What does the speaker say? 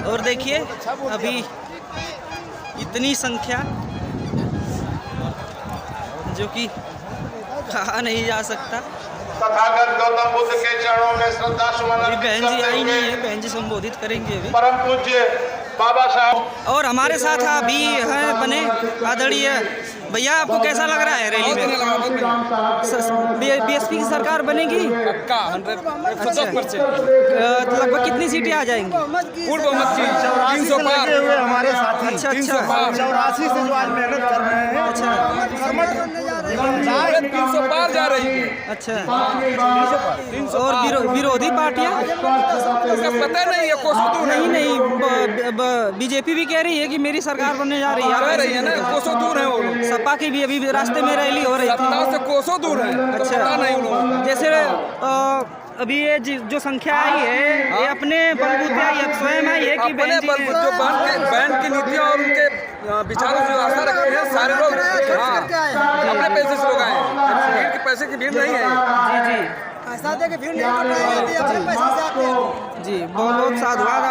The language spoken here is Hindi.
और देखिए अभी इतनी संख्या जो कि कहा नहीं जा सकता। तथागत गौतम बुद्ध के चरणों में श्रद्धा सुमन अभी बहन जी आई नहीं है, बहन जी संबोधित करेंगे अभी। परम पूज्य बाबा साहब और हमारे साथ अभी हैं बने आदरणीय भैया, आपको कैसा लग रहा है रैली में? बीएसपी की सरकार बनेगी पक्का 110%। लगभग कितनी सीटें आ जाएंगी? पूर्ण बहुमत की 300 पार हुए हमारे साथी। अच्छा 300 पार 84 से जो आज मेहनत कर रहे हैं। अच्छा 300 पार जा रही है। अच्छा। और विरोधी पार्टियां? उसका पता नहीं है, कोसों दूर है। नहीं बीजेपी भी कह रही है कि मेरी सरकार बनने जा रही है। कह रही है ना, कोसों दूर है वो लोग। सपा की भी अभी रास्ते में रैली हो रही सत्ता थी। से कोसों दूर है। तो अच्छा। पता नहीं उन जैसे अभी ये जो संख्या आई है ये अपने बलबूते आई है, स्वयं आई है कि अपने बहन जी बल जो बैंड की नीतियाँ और उनके विचारों से आस्था रखते हैं सारे लोग। हाँ, अपने पैसे से लोग आए हैं, भीड़ की पैसे की भीड़ नहीं है। जी जी ऐसा दे के भीड़ नहीं कर रहे हैं, अपने पैसे से आते हैं। जी बहुत बहुत साधुवाद